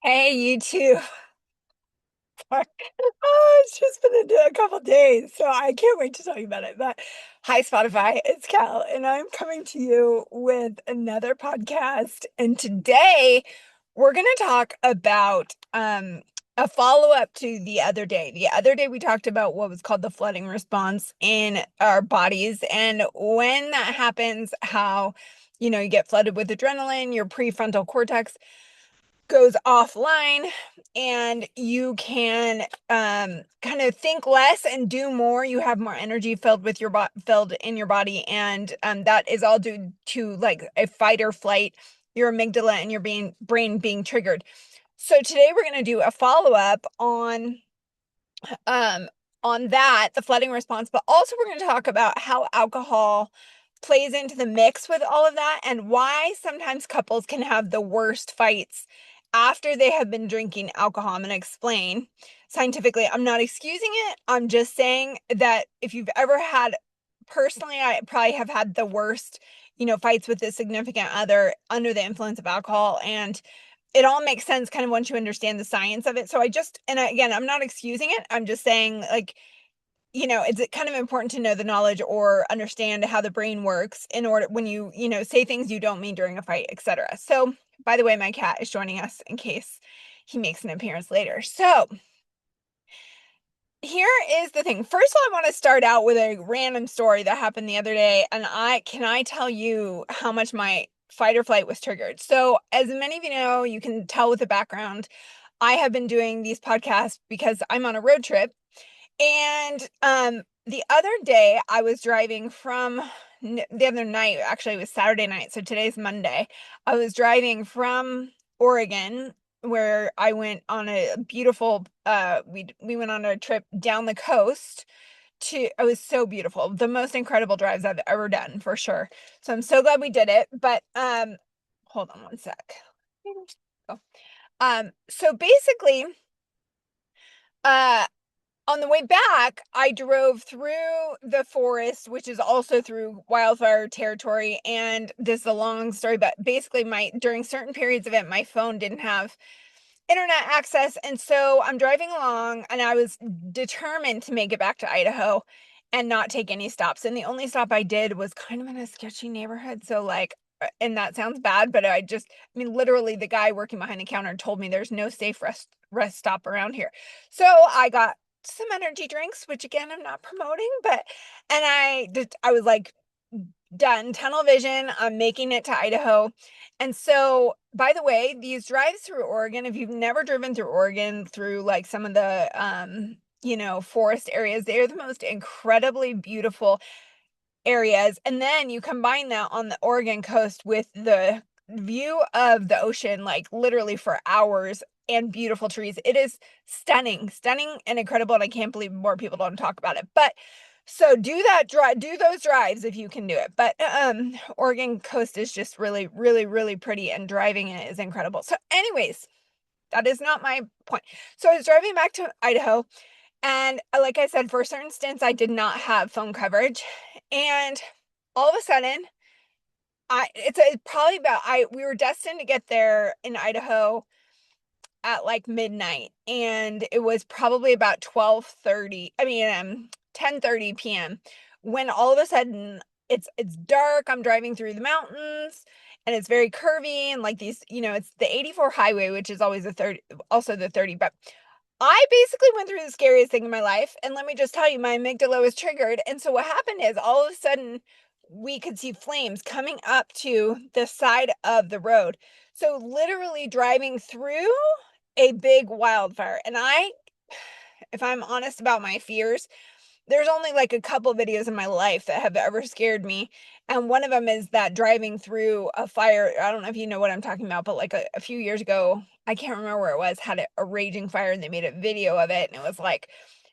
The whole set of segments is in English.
Hey, you too. Fuck. Oh, it's just been a couple days, so I can't wait to tell you about it. But hi, Spotify, it's Cal, and I'm coming to you with another podcast. And today we're going to talk about a follow-up to the other day. The other day we talked about what was called the flooding response in our bodies, and when that happens, how you get flooded with adrenaline, your prefrontal cortex goes offline and you can kind of think less and do more. You have more energy filled in your body, and that is all due to like a fight or flight, your amygdala and your brain being triggered. So today we're going to do a follow-up um, on that, the flooding response, but also we're going to talk about how alcohol plays into the mix with all of that and why sometimes couples can have the worst fights after they have been drinking alcohol. I'm going to explain scientifically. I'm not excusing it. I'm just saying that if you've ever had, personally, I probably have had the worst, fights with a significant other under the influence of alcohol. And it all makes sense kind of once you understand the science of it. So again, I'm not excusing it. I'm just saying, like, it's kind of important to know the knowledge or understand how the brain works in order when you say things you don't mean during a fight, etc. So, by the way, my cat is joining us in case he makes an appearance later. So, here is the thing. First of all, I want to start out with a random story that happened the other day, and I tell you how much my fight or flight was triggered. So, as many of you know, you can tell with the background, I have been doing these podcasts because I'm on a road trip. And the other day I was driving from the other night, actually it was Saturday night, so today's Monday. I was driving from Oregon, where I went on a beautiful we went on a trip down the coast to it was so beautiful. The most incredible drives I've ever done, for sure. So I'm so glad we did it. But hold on one sec. Oh. So basically, uh on the way back, I drove through the forest, which is also through wildfire territory. And this is a long story, but basically, during certain periods of it, my phone didn't have internet access. And so I'm driving along, and I was determined to make it back to Idaho and not take any stops. And the only stop I did was kind of in a sketchy neighborhood. So, like, and that sounds bad, but I mean, literally, the guy working behind the counter told me there's no safe rest stop around here. So I got some energy drinks, which again, I'm not promoting, but, and I was like, done, tunnel vision. I'm making it to Idaho. And so, by the way, these drives through Oregon, if you've never driven through Oregon through like some of the forest areas, they are the most incredibly beautiful areas. And then you combine that on the Oregon coast with the view of the ocean, like literally for hours, and beautiful trees. It is stunning, stunning and incredible. And I can't believe more people don't talk about it. But so do those drives if you can do it. But Oregon coast is just really, really, really pretty, and driving it is incredible. So, anyways, that is not my point. So I was driving back to Idaho, and like I said, for certain stints, I did not have phone coverage. And all of a sudden, probably we were destined to get there in Idaho at like midnight. And it was probably about 12:30, 10:30 p.m. when all of a sudden it's dark. I'm driving through the mountains, and it's very curvy, and like these, it's the 84 highway, which is always also the 30, but I basically went through the scariest thing in my life. And let me just tell you, my amygdala was triggered. And so what happened is all of a sudden we could see flames coming up to the side of the road. So literally driving through a big wildfire. And if I'm honest about my fears, there's only like a couple videos in my life that have ever scared me. And one of them is that driving through a fire. I don't know if you know what I'm talking about, but like a few years ago, I can't remember where it was, had a raging fire, and they made a video of it. And it was like,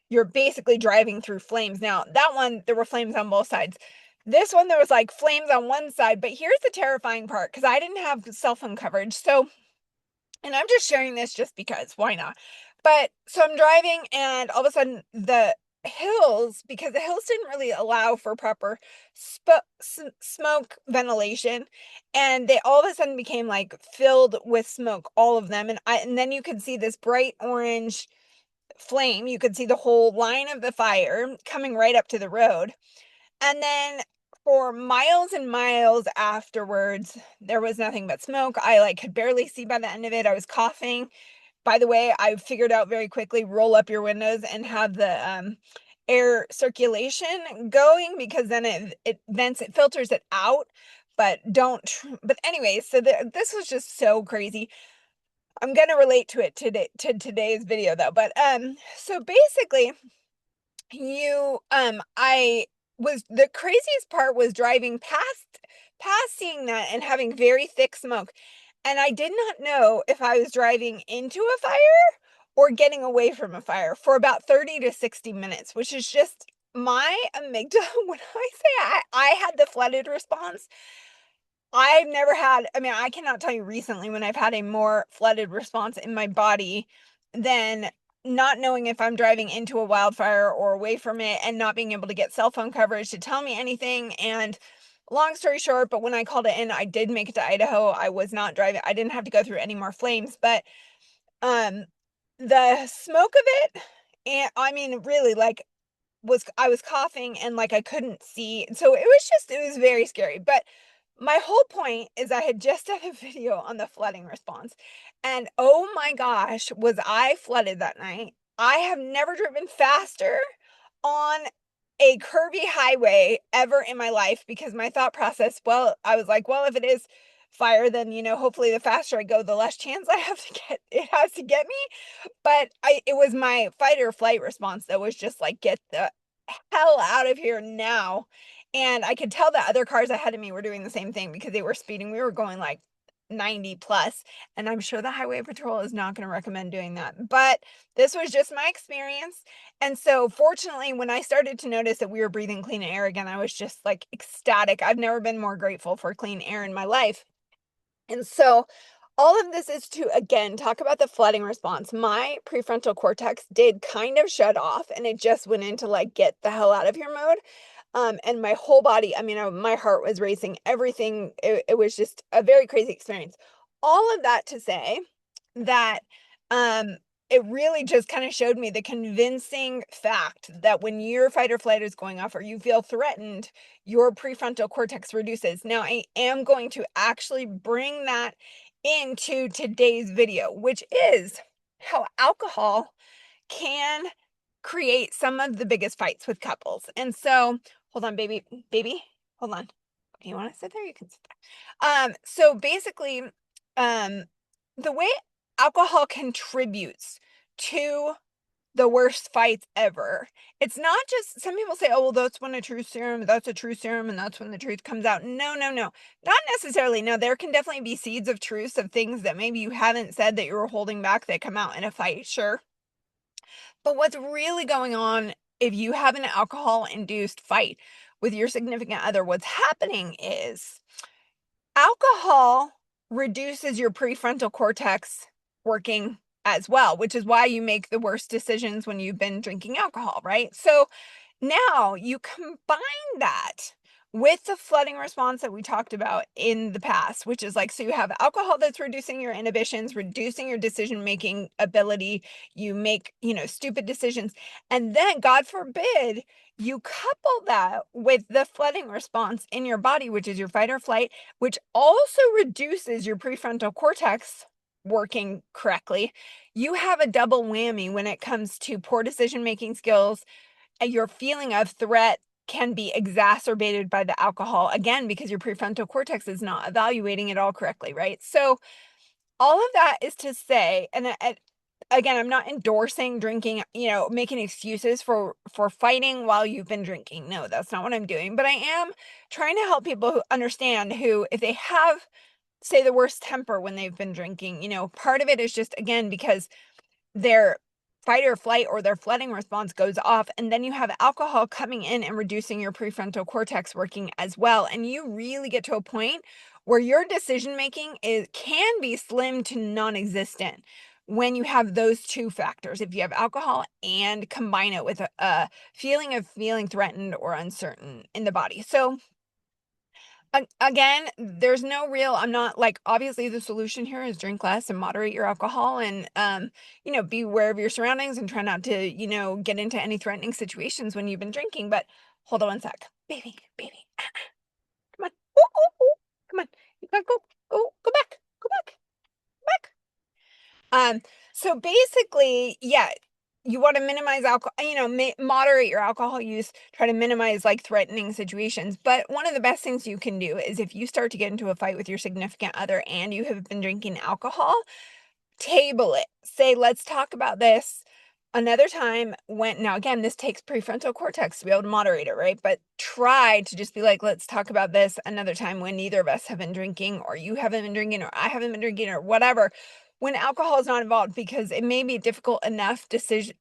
you're basically driving through flames. Now, that one, there were flames on both sides. This one, there was like flames on one side. But here's the terrifying part, because I didn't have cell phone coverage. So, and I'm just sharing this just because, why not? But so I'm driving, and all of a sudden hills, because the hills didn't really allow for proper smoke ventilation, and they all of a sudden became like filled with smoke, all of them. And then you could see this bright orange flame. You could see the whole line of the fire coming right up to the road. And then for miles and miles afterwards, there was nothing but smoke. I like could barely see by the end of it. I was coughing. By the way, I figured out very quickly, roll up your windows and have the air circulation going, because then it vents, it filters it out. But don't but anyway, so this was just so crazy. I'm gonna relate to it today, to today's video though. But so basically, I was the craziest part was driving past seeing that and having very thick smoke, and I did not know if I was driving into a fire or getting away from a fire for about 30 to 60 minutes, which is just my amygdala. When I say I had the flooded response, I've never had, I mean, I cannot tell you recently when I've had a more flooded response in my body than not knowing if I'm driving into a wildfire or away from it, and not being able to get cell phone coverage to tell me anything. And long story short, but when I called it in, I did make it to Idaho. I was not driving. I didn't have to go through any more flames, but um the smoke of it, and I mean really, like, I was coughing and, like, I couldn't see, so it was very scary. But my whole point is I had just done a video on the flooding response, and oh my gosh, was I flooded that night. I have never driven faster on a curvy highway ever in my life, because my thought process, well, I was like, "Well, if it is fire, then, hopefully the faster I go, the less chance I have to get it has to get me." But it was my fight or flight response that was just like, "Get the hell out of here now." And I could tell that other cars ahead of me were doing the same thing because they were speeding. We were going like 90 plus, and I'm sure the highway patrol is not going to recommend doing that. But this was just my experience. And so fortunately, when I started to notice that we were breathing clean air again, I was just like ecstatic. I've never been more grateful for clean air in my life. And so all of this is to, again, talk about the flooding response. My prefrontal cortex did kind of shut off, and it just went into like, get the hell out of here mode. And my whole body, I mean, my heart was racing, everything. It was just a very crazy experience. All of that to say that, um, it really just kind of showed me the convincing fact that when your fight or flight is going off or you feel threatened, your prefrontal cortex reduces. Now, I am going to actually bring that into today's video, which is how alcohol can create some of the biggest fights with couples. And so, hold on, baby, hold on. Okay, you want to sit there? You can sit there. So basically, um, the way alcohol contributes to the worst fights ever. It's not just, some people say, "Oh, well, that's when a true serum, that's a true serum, and that's when the truth comes out." No, no, no. Not necessarily. No, there can definitely be seeds of truth, of things that maybe you haven't said that you were holding back that come out in a fight, sure. But what's really going on if you have an alcohol-induced fight with your significant other, what's happening is alcohol reduces your prefrontal cortex working as well, which is why you make the worst decisions when you've been drinking alcohol, right? So now you combine that with the flooding response that we talked about in the past, which is like, so you have alcohol that's reducing your inhibitions, reducing your decision making ability. You make, stupid decisions. And then, God forbid, you couple that with the flooding response in your body, which is your fight or flight, which also reduces your prefrontal cortex working correctly. You have a double whammy when it comes to poor decision making skills, and your feeling of threat can be exacerbated by the alcohol, again, because your prefrontal cortex is not evaluating it all correctly, right? So all of that is to say, and again, I'm not endorsing drinking, making excuses for fighting while you've been drinking. No, that's not what I'm doing. But I am trying to help people who understand, who, if they have, say, the worst temper when they've been drinking, part of it is just, again, because their fight or flight or their flooding response goes off, and then you have alcohol coming in and reducing your prefrontal cortex working as well, and you really get to a point where your decision making can be slim to non-existent, when you have those two factors. If you have alcohol and combine it with a feeling of feeling threatened or uncertain in the body. So again, there's no real, I'm not like, obviously the solution here is drink less and moderate your alcohol and, be aware of your surroundings and try not to, get into any threatening situations when you've been drinking. But hold on one sec. Baby, baby, come on. Ooh, ooh, ooh. Come on. You gotta go. Go back. Go back. Back. Um, so basically, yeah, you want to minimize alcohol, moderate your alcohol use, try to minimize like threatening situations. But one of the best things you can do is if you start to get into a fight with your significant other and you have been drinking alcohol, table it. Say, let's talk about this another time when, now again, this takes prefrontal cortex to be able to moderate it, right? But try to just be like, let's talk about this another time when neither of us have been drinking, or you haven't been drinking, or I haven't been drinking, or whatever. When alcohol is not involved, because it may be difficult enough discussion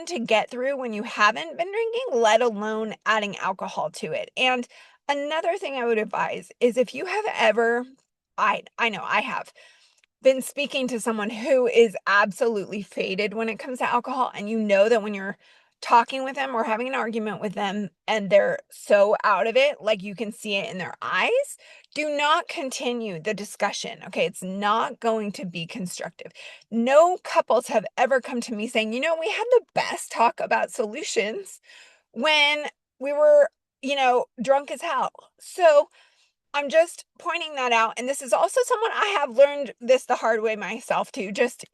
to get through when you haven't been drinking, let alone adding alcohol to it. And another thing I would advise is if you have ever, I know I have been speaking to someone who is absolutely faded when it comes to alcohol, and you know that when you're talking with them or having an argument with them and they're so out of it, like you can see it in their eyes, do not continue the discussion. Okay, it's not going to be constructive. No couples have ever come to me saying, we had the best talk about solutions when we were, drunk as hell. So I'm just pointing that out, and this is also someone I have learned this the hard way myself too, just,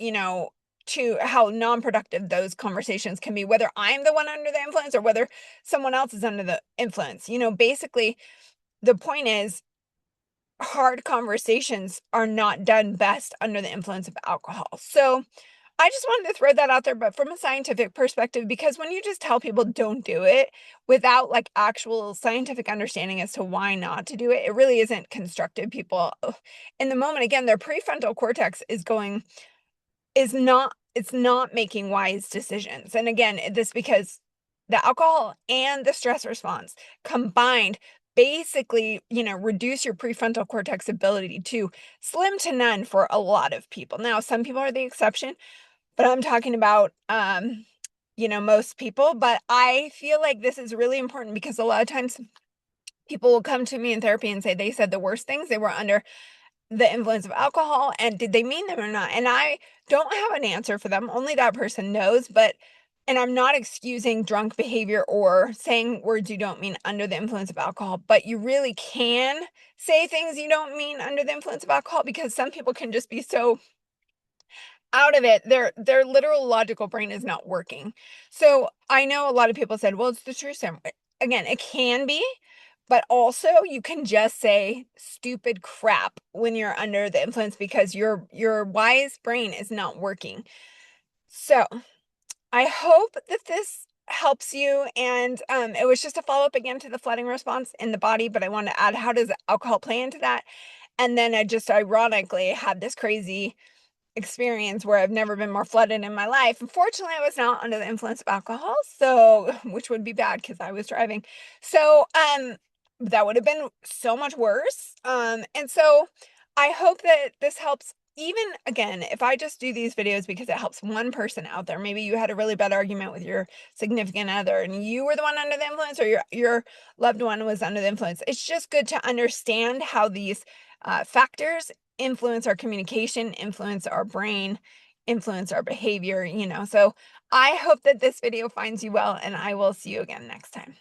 to how non-productive those conversations can be, whether I'm the one under the influence or whether someone else is under the influence. Basically, the point is hard conversations are not done best under the influence of alcohol. So I just wanted to throw that out there, but from a scientific perspective, because when you just tell people don't do it without like actual scientific understanding as to why not to do it, it really isn't constructive. People in the moment, again, their prefrontal cortex it's not making wise decisions. And again, this because the alcohol and the stress response combined basically, reduce your prefrontal cortex ability to slim to none for a lot of people. Now, some people are the exception, but I'm talking about, most people. But I feel like this is really important because a lot of times people will come to me in therapy and say they said the worst things, they were under the influence of alcohol, and did they mean them or not? And I don't have an answer for them. Only that person knows. And I'm not excusing drunk behavior or saying words you don't mean under the influence of alcohol, but you really can say things you don't mean under the influence of alcohol, because some people can just be so out of it, their literal logical brain is not working. So I know a lot of people said, well, it's the truth serum. Again, it can be, but also you can just say stupid crap when you're under the influence because your wise brain is not working. So I hope that this helps you. And it was just a follow-up again to the flooding response in the body, but I wanted to add, how does alcohol play into that? And then I just ironically had this crazy experience where I've never been more flooded in my life. Unfortunately, I was not under the influence of alcohol, so which would be bad because I was driving. So, that would have been so much worse. And so I hope that this helps. Even again, if I just do these videos because it helps one person out there, maybe you had a really bad argument with your significant other and you were the one under the influence, or your loved one was under the influence. It's just good to understand how these factors influence our communication, influence our brain, influence our behavior. So I hope that this video finds you well, and I will see you again next time.